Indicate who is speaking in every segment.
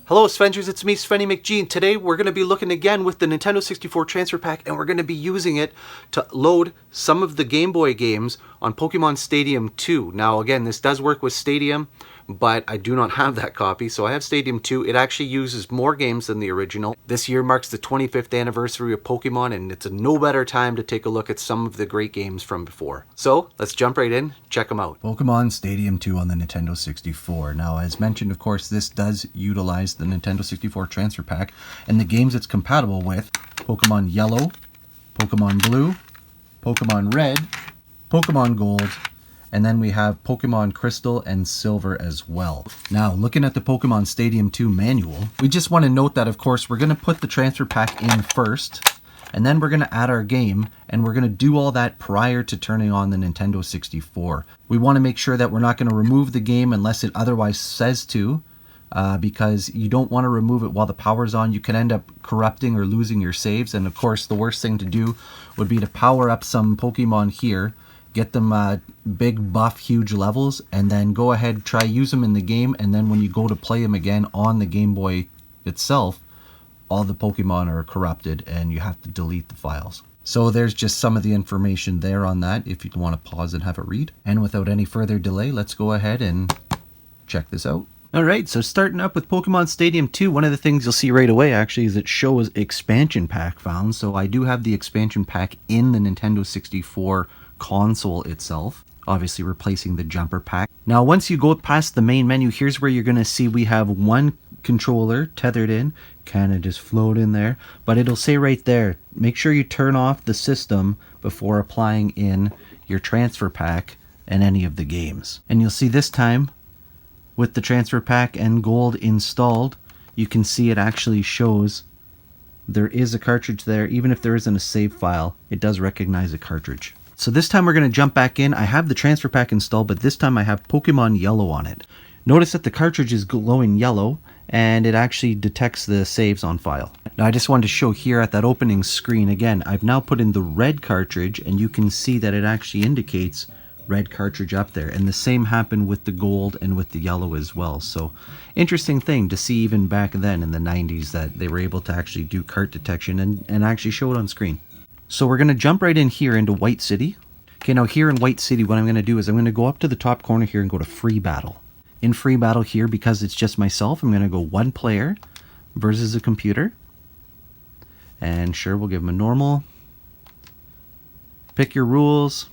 Speaker 1: Hello Sven-gers, it's me, Svenny McGee, and today we're going to be looking again with the Nintendo 64 Transfer Pak, and we're going to be using it to load some of the Game Boy games on Pokémon Stadium 2. Now again, this does work with Stadium, but I do not have that copy, so I have Stadium 2. It actually uses more games than the original. This year marks the 25th anniversary of Pokemon, and it's a no better time to take a look at some of the great games from before. So let's jump right in, check them out.
Speaker 2: Pokemon Stadium 2 on the Nintendo 64. Now, as mentioned, of course, this does utilize the Nintendo 64 Transfer Pak, and the games it's compatible with: Pokemon Yellow, Pokemon Blue, Pokemon Red, Pokemon Gold, and then we have Pokemon Crystal and Silver as well. Now, looking at the Pokemon Stadium 2 manual, we just want to note that, of course, we're going to put the Transfer Pak in first, and then we're going to add our game, and we're going to do all that prior to turning on the Nintendo 64. We want to make sure that we're not going to remove the game unless it otherwise says to, because you don't want to remove it while the power's on. You can end up corrupting or losing your saves, and of course the worst thing to do would be to power up some Pokemon here, get them big buff huge levels, and then go ahead, try use them in the game, and then when you go to play them again on the Game Boy itself, all the Pokemon are corrupted and you have to delete the files. So there's just some of the information there on that if you want to pause and have a read. And without any further delay, let's go ahead and check this out.
Speaker 1: Alright, so starting up with Pokemon Stadium 2, one of the things you'll see right away actually is it shows expansion pack found. So I do have the expansion pack in the Nintendo 64 console itself, obviously replacing the jumper pack. Now once you go past the main menu, here's where you're going to see we have one controller tethered in, kind of just float in there, but it'll say right there, make sure you turn off the system before applying in your transfer pack and any of the games. And you'll see this time with the transfer pack and gold installed, you can see it actually shows there is a cartridge there. Even if there isn't a save file, it does recognize a cartridge. So this time we're going to jump back in. I have the transfer pack installed, but this time I have Pokemon Yellow on it. Notice that the cartridge is glowing yellow, and it actually detects the saves on file. Now I just wanted to show here at that opening screen, again, I've now put in the red cartridge, and you can see that it actually indicates red cartridge up there. And the same happened with the gold and with the yellow as well. So interesting thing to see even back then in the 90s that they were able to actually do cart detection and actually show it on screen. So we're going to jump right in here into White City. Okay, now here in White City, what I'm going to do is I'm going to go up to the top corner here and go to Free Battle. In Free Battle here, because it's just myself, I'm going to go one player versus a computer. And sure, we'll give them a normal. Pick your rules.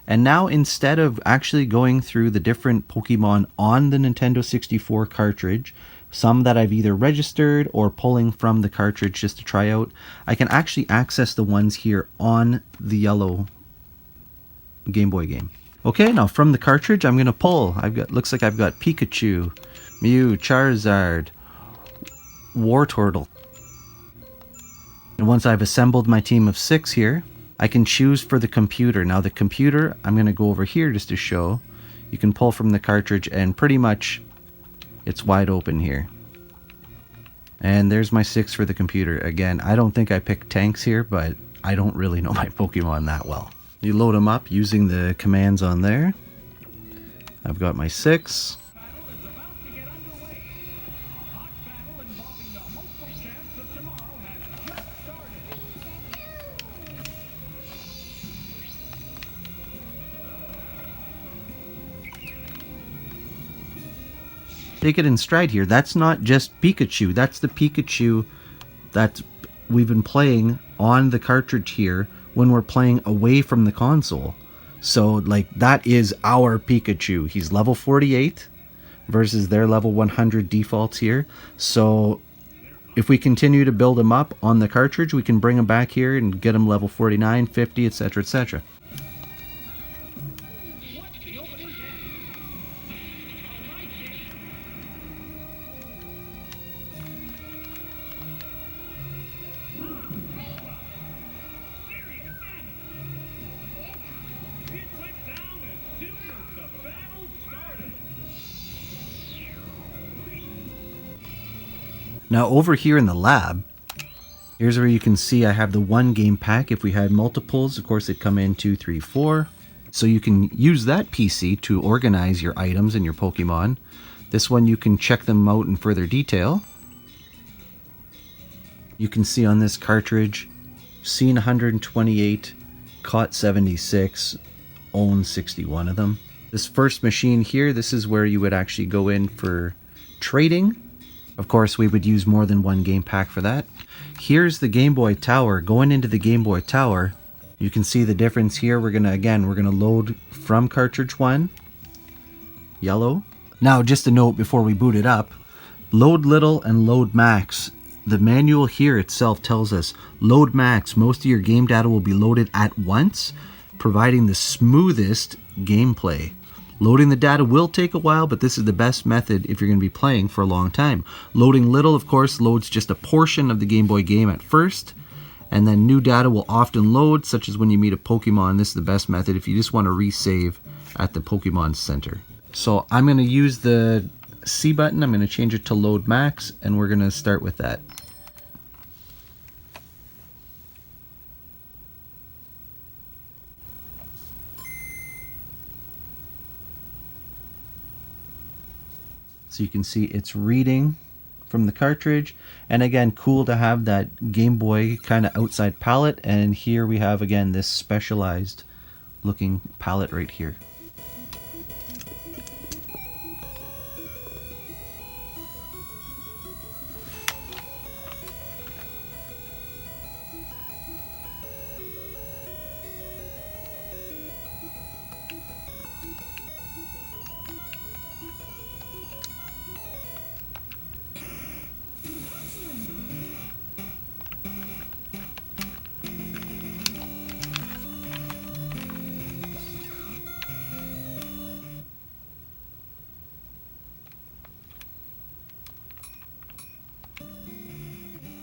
Speaker 1: And now instead of actually going through the different Pokemon on the Nintendo 64 cartridge, some that I've either registered or pulling from the cartridge just to try out, I can actually access the ones here on the yellow Game Boy game. Okay, now from the cartridge, I'm going to pull. Looks like I've got Pikachu, Mew, Charizard, Wartortle. And once I've assembled my team of 6 here, I can choose for the computer. Now the computer, I'm going to go over here just to show. You can pull from the cartridge and pretty much it's wide open here. And there's my 6 for the computer. Again, I don't think I picked tanks here, but I don't really know my Pokemon that well. You load them up using the commands on there. I've got my 6. Take it in stride here. That's not just Pikachu. That's the Pikachu that we've been playing on the cartridge here when we're playing away from the console. So, like, that is our Pikachu. He's level 48 versus their level 100 defaults here. So, if we continue to build him up on the cartridge, we can bring him back here and get him level 49, 50, etc., etc. Now over here in the lab, here's where you can see I have the one game pack. If we had multiples, of course they'd come in 2, 3, 4. So you can use that PC to organize your items and your Pokemon. This one you can check them out in further detail. You can see on this cartridge, seen 128, caught 76, owned 61 of them. This first machine here, this is where you would actually go in for trading. Of course, we would use more than one game pack for that. Here's the Game Boy Tower. Going into the Game Boy Tower, you can see the difference here. We're gonna load from cartridge 1, yellow. Now, just a note before we boot it up, load little and load max. The manual here itself tells us load max, most of your game data will be loaded at once, providing the smoothest gameplay. Loading the data will take a while, but this is the best method if you're going to be playing for a long time. Loading little, of course, loads just a portion of the Game Boy game at first, and then new data will often load, such as when you meet a Pokemon. This is the best method if you just want to resave at the Pokemon Center. So I'm going to use the C button, I'm going to change it to load max, and we're going to start with that. So you can see it's reading from the cartridge, and again, cool to have that Game Boy kind of outside palette, and here we have again this specialized looking palette right here.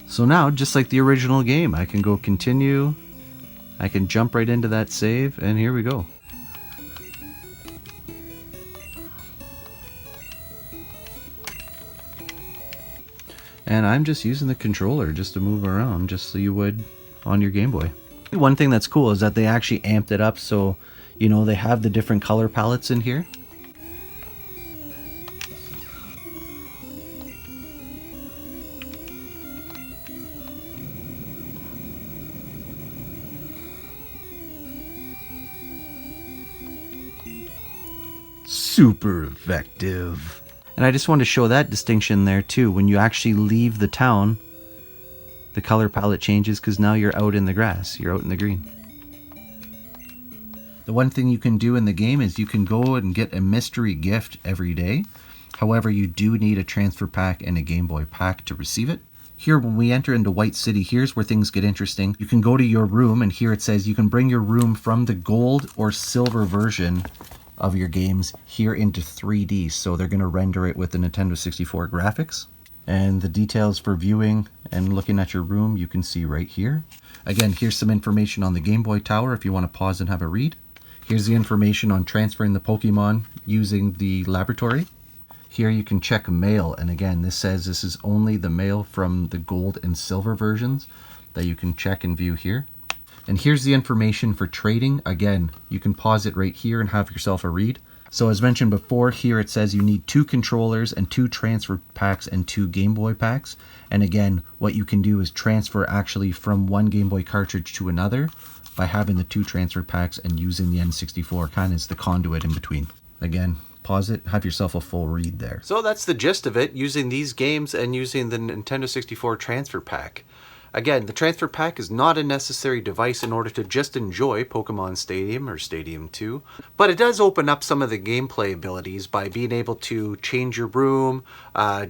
Speaker 1: So now, just like the original game, I can go continue, I can jump right into that save, and here we go. And I'm just using the controller just to move around, just so you would on your Game Boy. One thing that's cool is that they actually amped it up, so, you know, they have the different color palettes in here. Super effective. And I just wanted to show that distinction there too. When you actually leave the town, the color palette changes because now you're out in the grass, you're out in the green. The one thing you can do in the game is you can go and get a mystery gift every day. However, you do need a transfer pack and a Game Boy pack to receive it. Here, when we enter into White City, here's where things get interesting. You can go to your room, and here it says you can bring your room from the gold or silver version of your games here into 3D. So they're going to render it with the Nintendo 64 graphics. And the details for viewing and looking at your room you can see right here. Again, here's some information on the Game Boy Tower if you want to pause and have a read. Here's the information on transferring the Pokemon using the laboratory. Here you can check mail, and again, this says this is only the mail from the gold and silver versions that you can check and view here. And here's the information for trading. Again, you can pause it right here and have yourself a read. So as mentioned before, here it says you need 2 controllers and 2 transfer packs and 2 Game Boy packs. And again, what you can do is transfer actually from one Game Boy cartridge to another by having the 2 transfer packs and using the N64 kind of as the conduit in between. Again, pause it, have yourself a full read there. So that's the gist of it, using these games and using the Nintendo 64 Transfer Pak. Again, the Transfer Pak is not a necessary device in order to just enjoy Pokémon Stadium or Stadium 2, but it does open up some of the gameplay abilities by being able to change your room,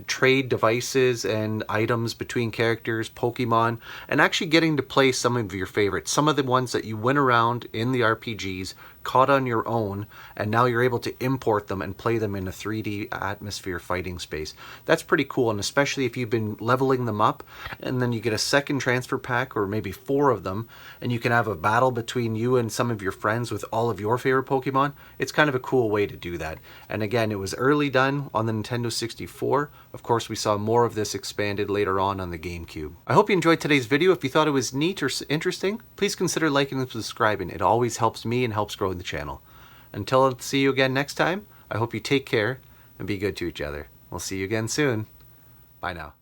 Speaker 1: trade devices and items between characters, Pokemon, and actually getting to play some of your favorites, some of the ones that you went around in the RPGs, caught on your own, and now you're able to import them and play them in a 3D atmosphere fighting space. That's pretty cool, and especially if you've been leveling them up, and then you get a second transfer pack, or maybe 4 of them, and you can have a battle between you and some of your friends with all of your favorite Pokemon. It's kind of a cool way to do that. And again, it was early done on the Nintendo 64. Of course, we saw more of this expanded later on the GameCube. I hope you enjoyed today's video. If you thought it was neat or interesting, please consider liking and subscribing. It always helps me and helps grow the channel. Until I see you again next time, I hope you take care and be good to each other. We'll see you again soon. Bye now.